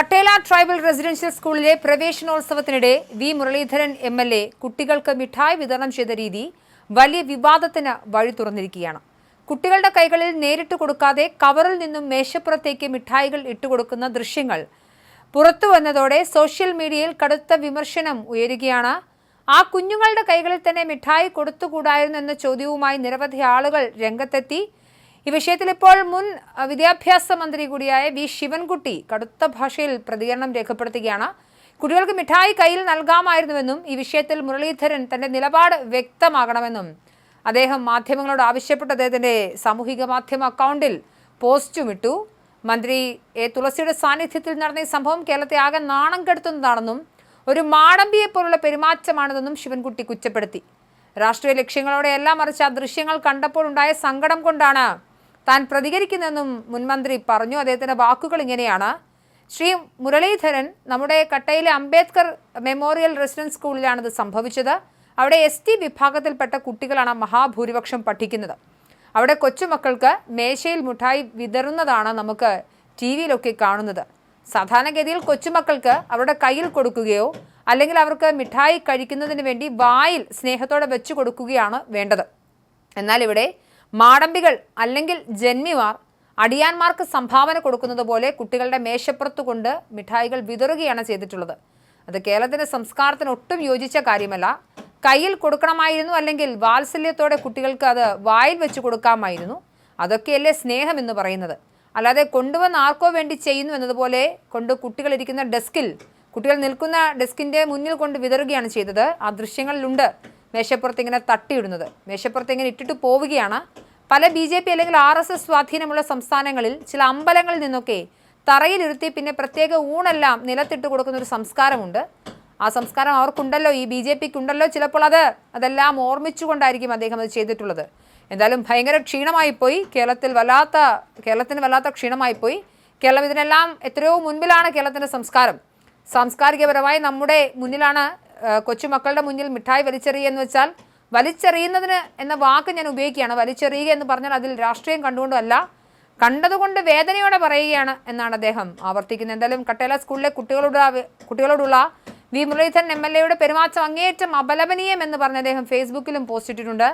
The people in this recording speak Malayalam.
കട്ടേല ട്രൈബൽ റെസിഡൻഷ്യൽ സ്കൂളിലെ പ്രവേശനോത്സവത്തിനിടെ വി മുരളീധരൻ എം.എൽ.എ. കുട്ടികൾക്ക് മിഠായി വിതരണം ചെയ്ത രീതി വലിയ വിവാദത്തിന് വഴി തുറന്നിരിക്കുകയാണ്. കുട്ടികളുടെ കൈകളിൽ നേരിട്ട് കൊടുക്കാതെ കവറിൽ നിന്നും മേശപ്പുറത്തേക്ക് മിഠായികൾ ഇട്ടുകൊടുക്കുന്ന ദൃശ്യങ്ങൾ പുറത്തുവന്നതോടെ സോഷ്യൽ മീഡിയയിൽ കടുത്ത വിമർശനം ഉയരുകയാണ്. ആ കുഞ്ഞുങ്ങളുടെ കൈകളിൽ തന്നെ മിഠായി കൊടുത്തുകൂടായിരുന്നു എന്ന ചോദ്യവുമായി നിരവധി ആളുകൾ രംഗത്തെത്തി. ഈ വിഷയത്തിൽ ഇപ്പോൾ മുൻ വിദ്യാഭ്യാസ മന്ത്രി കൂടിയായ വി ശിവൻകുട്ടി കടുത്ത ഭാഷയിൽ പ്രതികരണം രേഖപ്പെടുത്തുകയാണ്. കുട്ടികൾക്ക് മിഠായി കയ്യിൽ നൽകാമായിരുന്നുവെന്നും ഈ വിഷയത്തിൽ മുരളീധരൻ തന്റെ നിലപാട് വ്യക്തമാകണമെന്നും അദ്ദേഹം മാധ്യമങ്ങളോട് ആവശ്യപ്പെട്ട് അദ്ദേഹത്തിന്റെ സാമൂഹിക മാധ്യമ അക്കൗണ്ടിൽ പോസ്റ്റുമിട്ടു. മന്ത്രി എ തുളസിയുടെ സാന്നിധ്യത്തിൽ നടന്ന ഈ സംഭവം കേരളത്തെ ആകെ നാണം കെടുത്തുന്നതാണെന്നും ഒരു മാടമ്പിയെ പോലുള്ള പെരുമാറ്റമാണിതെന്നും ശിവൻകുട്ടി കുറ്റപ്പെടുത്തി. രാഷ്ട്രീയ ലക്ഷ്യങ്ങളോടെ എല്ലാം മറിച്ച് ആ ദൃശ്യങ്ങൾ കണ്ടപ്പോൾ ഉണ്ടായ സങ്കടം കൊണ്ടാണ് താൻ പ്രതികരിക്കുന്നതെന്നും മുൻമന്ത്രി പറഞ്ഞു. അദ്ദേഹത്തിന്റെ വാക്കുകൾ ഇങ്ങനെയാണ്: ശ്രീ മുരളീധരൻ, നമ്മുടെ കട്ടയിലെ അംബേദ്കർ മെമ്മോറിയൽ റെസിഡൻസ് സ്കൂളിലാണിത് സംഭവിച്ചത്. അവിടെ ST വിഭാഗത്തിൽപ്പെട്ട കുട്ടികളാണ് മഹാഭൂരിപക്ഷം പഠിക്കുന്നത്. അവിടെ കൊച്ചുമക്കൾക്ക് മേശയിൽ മിഠായി വിതറുന്നതാണ് നമുക്ക് TV-യിലൊക്കെ കാണുന്നത്. സാധാരണഗതിയിൽ കൊച്ചുമക്കൾക്ക് അവരുടെ കയ്യിൽ കൊടുക്കുകയോ അല്ലെങ്കിൽ അവർക്ക് മിഠായി കഴിക്കുന്നതിന് വേണ്ടി വായിൽ സ്നേഹത്തോടെ വെച്ചു കൊടുക്കുകയാണ് വേണ്ടത്. എന്നാൽ ഇവിടെ മാടമ്പികൾ അല്ലെങ്കിൽ ജന്മിമാർ അടിയാന്മാർക്ക് സംഭാവന കൊടുക്കുന്നത് പോലെ കുട്ടികളുടെ മേശപ്പുറത്ത് കൊണ്ട് മിഠായികൾ വിതറുകയാണ് ചെയ്തിട്ടുള്ളത്. അത് കേരളത്തിൻ്റെ സംസ്കാരത്തിന് ഒട്ടും യോജിച്ച കാര്യമല്ല. കയ്യിൽ കൊടുക്കണമായിരുന്നു, അല്ലെങ്കിൽ വാത്സല്യത്തോടെ കുട്ടികൾക്ക് അത് വായിൽ വെച്ച് കൊടുക്കാമായിരുന്നു. അതൊക്കെയല്ലേ സ്നേഹം എന്ന് പറയുന്നത്. അല്ലാതെ കൊണ്ടുവന്ന് ആർക്കോ വേണ്ടി ചെയ്യുന്നു എന്നതുപോലെ കൊണ്ട് കുട്ടികളിരിക്കുന്ന ഡെസ്കിൽ, കുട്ടികൾ നിൽക്കുന്ന ഡെസ്കിൻ്റെ മുന്നിൽ കൊണ്ട് വിതറുകയാണ് ചെയ്തത്. ആ ദൃശ്യങ്ങളിലുണ്ട് മേശപ്പുറത്ത് ഇങ്ങനെ തട്ടിയിടുന്നത്. മേശപ്പുറത്ത് ഇങ്ങനെ ഇട്ടിട്ട് പോവുകയാണ്. പല BJP അല്ലെങ്കിൽ RSS സ്വാധീനമുള്ള സംസ്ഥാനങ്ങളിൽ ചില അമ്പലങ്ങളിൽ നിന്നൊക്കെ തറയിലിരുത്തി പിന്നെ പ്രത്യേക ഊണെല്ലാം നിലത്തിട്ട് കൊടുക്കുന്ന ഒരു സംസ്കാരമുണ്ട്. ആ സംസ്കാരം അവർക്കുണ്ടല്ലോ, ഈ BJPക്കുണ്ടല്ലോ. ചിലപ്പോൾ അതെല്ലാം ഓർമ്മിച്ചുകൊണ്ടായിരിക്കും അദ്ദേഹം അത് ചെയ്തിട്ടുള്ളത്. എന്തായാലും ഭയങ്കര ക്ഷീണമായിപ്പോയി. കേരളത്തിന് വല്ലാത്ത ക്ഷീണമായിപ്പോയി. കേരളം ഇതിനെല്ലാം എത്രയോ മുൻപിലാണ്. കേരളത്തിൻ്റെ സാംസ്കാരികപരമായി നമ്മുടെ മുന്നിലാണ്. കൊച്ചുമക്കളുടെ മുന്നിൽ മിഠായി വലിച്ചെറിയുക എന്ന് വെച്ചാൽ, വലിച്ചെറിയുന്നതിന് എന്ന വാക്ക് ഞാൻ ഉപയോഗിക്കുകയാണ്. വലിച്ചെറിയുക എന്ന് പറഞ്ഞാൽ അതിൽ രാഷ്ട്രീയം കണ്ടുകൊണ്ടല്ല, കണ്ടതുകൊണ്ട് വേദനയോടെ പറയുകയാണ് എന്നാണ് അദ്ദേഹം ആവർത്തിക്കുന്നത്. എന്തായാലും കട്ടേല സ്കൂളിലെ കുട്ടികളോടുള്ള വി മുരളീധരൻ MLA-യുടെ പെരുമാറ്റം അങ്ങേയറ്റം അപലപനീയം എന്ന് പറഞ്ഞ് അദ്ദേഹം ഫേസ്ബുക്കിലും പോസ്റ്റ് ഇട്ടിട്ടുണ്ട്.